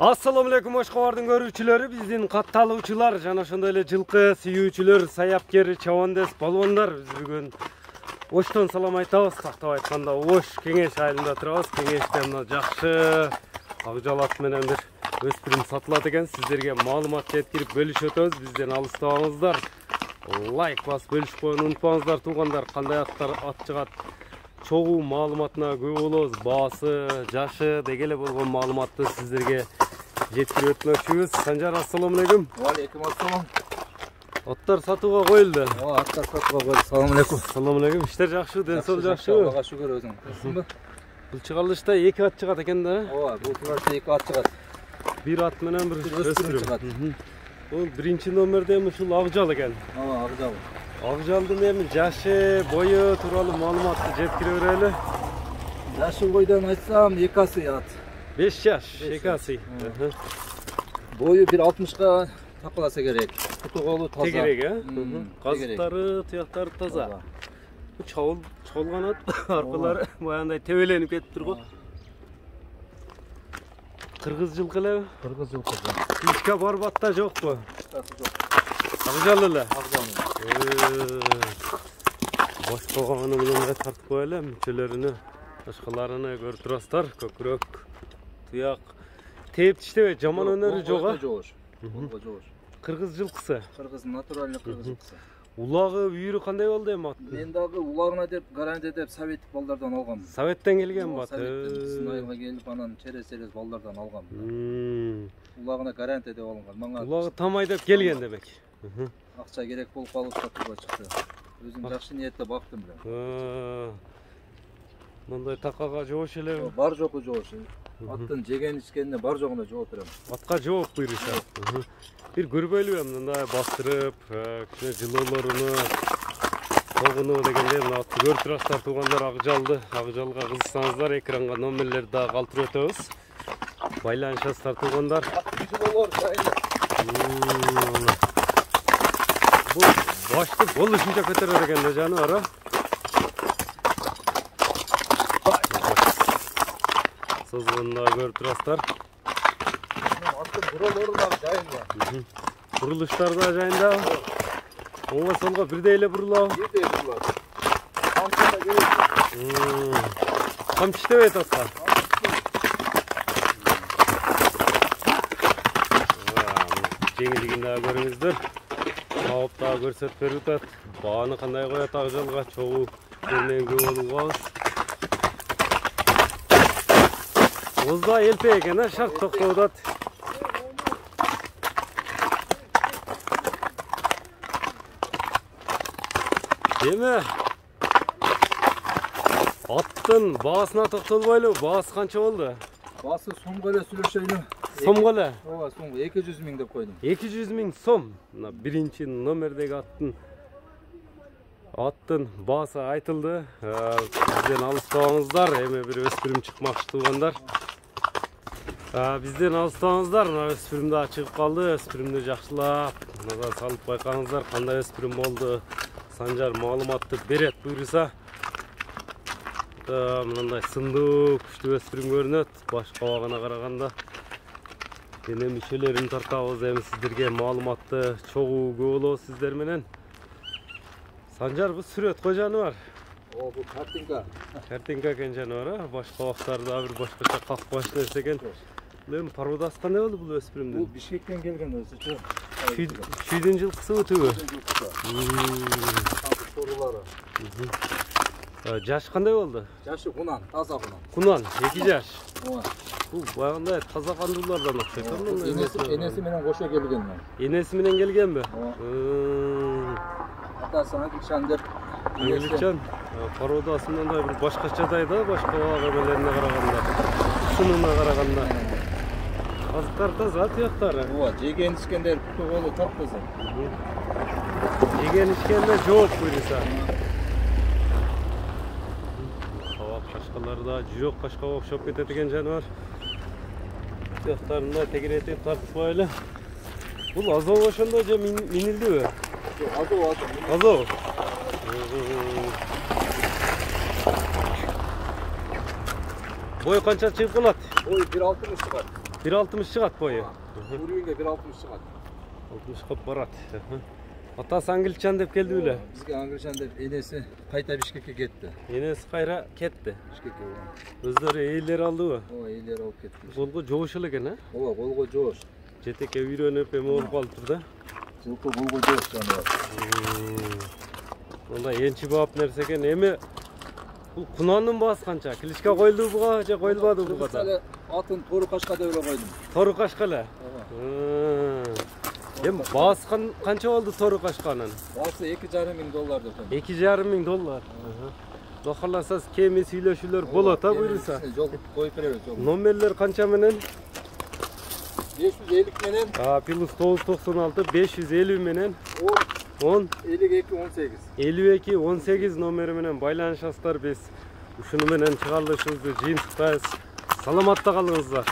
Assalamu alaikum Oşqabardын көрүүчүлөрү, биздин катталуучулар жана ошондой эле жылкы сүйүүчүлөр, саяпкер, чабандес, балбандар. Биз бүгүн Оштон салам айтабыз. Тактап айтканда Ош кеңеш айылында турабыз. Кеңеште мына жакшы акжал ат менен бир өспүрүм сатылат экен. Сиздерге маалымат жеткирип бөлүшүп өтөбүз. Бизден алыстабаңыздар. Лайк басып бөлүшүп коюуну унутпаңыздар туугандар. Кандай аттар ат жыгат? Чогуу маалыматына күбө болобуз. Баасы, жашы дегеле болгон маалыматты сиздерге жеткирип өтмөкчүбүз. Санжар, ассаламу алейкум. Алейкум ассалам. Аттар сатууга коюлду. Аттар сатууга коюлду. Салам алейкум. Ассаламу алейкум. Иштер жакшы, ден соолук жакшыбы? Аллага шүгүр, өзүң. Кырсыңбы? Бул чыгарылышта 2 ат чыгат экен да? Ооба, бул чыгарылышта 2 ат чыгат. Бир ат менен бир өспүрүм чыгат. Бул биринчи номерде ушул акжал экен. Ооба, акжал. Акжалдын эми жашы, бою тууралуу маалыматты жеткире берели. Жашы бойдон айтсам 2 асый ат. 5 жаш, 2 асый. Бою 1.60га такаласа керек. Куту колу таза. Тегерек, казыктары, туяктары таза. Бу чабылган ат, аркалары баягындай тебеленип кетиптир го. Кыргыз жылкы элеби? Кыргыз жылкы. Ичке барбатта жокпу? Жок. Акжал эле. Акжал. Башкаганы менен тартып коелу, мүчөлөрүнү, башкаларыны көрүп турасыздар. Көкүрөк, туяк. Тээп тиштебейт, жаман өнөрү жок а? Жок. Кыргыз жылкысы. Кыргыз натуральный кыргыз жылкысы. Улагы, үйүрү кандай болду эми аттын? Мен дагы улагына деп гарантия деп советтик балдардан алгам. Советтен келген бат. Советтен айылга келип анан черес балдардан алгам. Улагына гарантия деп алынган. Мага улагы тамай деп келген демек. Акча керек болуп калып сатууга чыкты. Өзүм жакшы ниетте бактым белем. Мындай такага жоош элеби? Бар жоку жоош. Аттын жеген ичкенине бар жогуна жооп берем. Атка жооп буйруша. Бир көрбөйлүбү мындай бастырып, кичине жылоолоруну, тогуну дегенде мына атты көрүп турасыздар туугандар. Акжалга кызыксаңыздар, экранга номерлерди дагы калтырып өтөбүз. Байланышасыздар туугандар. Жылоолор жайында. Бул башты болушунча көтөрөр экен да жаныбар, а? Сызгында көрүп турасыздар. Аттын буролору дагы жайында. Бурулуштар да жайында. Оңго солго бирдей эле бурулабы? Бирдей бурулат. Камчыда керек. Камчы иштебейт атка. Жеңилдигин дагы көрүңүздөр. Кабып дагы көрсөтүп берип атат. Бааны кандай коет акжалга, чогуу көрүнөн көп болуп калабыз. Озда элпе экен, шарт токтоп атат. Эми аттын баасына токтолбойлу, баасы канча болду? Баасы сомго эле сүйлөшөйлү. Сомго эле? Ооба, сомго 200 миң деп койдум. 200 миң сом. Мына биринчи номердеги аттын баасы айтылды. Бизден алыстабаңыздар, эми бир өспүрүм чыкмакчы туугандар. Бизден алыстабаңыздар, мына өспүрүм да чыгып калды. Өспүрүмдү жакшылап назар салып байкаңыздар, кандай өспүрүм болду. Санжар маалыматты берет буйруса. Мындай сындуу, күчтүү өспүрүм көрүнөт, баш кабагына караганда. Эне мүчөлөрүн тартабыз, эми сиздерге маалыматты чогуу көп болобуз сиздер менен. Санжар, бул сүрөт кой жаныбар? Бул картинка. Картинка экен жаныбар, баш кабактары да бир башкача какпаш нерсе экен. Эми пародасы кандай болду бул өспүрүмдүн? Бул Бишкектен келген өзүчө. Чүйдүн жылкысы түбү? Торулары. Жаш кандай болду? Жашы кунан, таза кунан. Кунан, 2 жаш. Ооба. Бул баягындай таза кандуулардан окшойт. Энеси менен кошо келген. Энеси менен келгенби? Атасы Англичан деп. Англичан, пародасы мындай бир башкачадай да, башка эмелерине караганда, сынына караганда. Азыктар таза, туяктары. Ооба, жеген ичкендер куту колу тарткызы. Жеген ичкенде жооп буйруса. Кабак кашкалары да жүрөк кашкага окшоп кетет экен жаныбар. Туяктарын да тегеретип тартып коелу. Бул азоо ошондо же минилдиби? Азоо. Бой канча чыгып калат? Бой 1.60 чыгат. 1.60 çıgat boyu. Ürünge 1.60 çıgat. 60 kop barat. Atası Angilçan dep keldi bile. Bizge Angilçan dep enesi kayta Bişkekке ketti. Enesi kayra ketti. Bişkekке Özleri eğilleri aldı mı? o eýler alıp ketdi. Golgo joğuşul eken ha? Ova golgo joş. Jeteke үйрөнүp эме болуп калыптыр да. Жылкы golgo joş жаныбар. Onda ençi baap nerse eкен. Эми бул кунанын баасы канча? Килишке коюлду буга же коюлбады буга да? Атын тору кашка деп эле койдум. Тору кашка эле. Эми баасы канча болду тору кашканын? Баасы $2,5 деп. $2,500. Kuda kalasa kemi süйлөшүүлөр болот а буюрса. Жол коюп беребиз. Номерлер канча менен? 550 менен. Плюс 996 550 менен 10 52 18. 52 18 номери менен байланышасыздар. Биз ушуну менен чыгарылышыбызды жыйынтыктайбыз. Саламатта калыңыздар.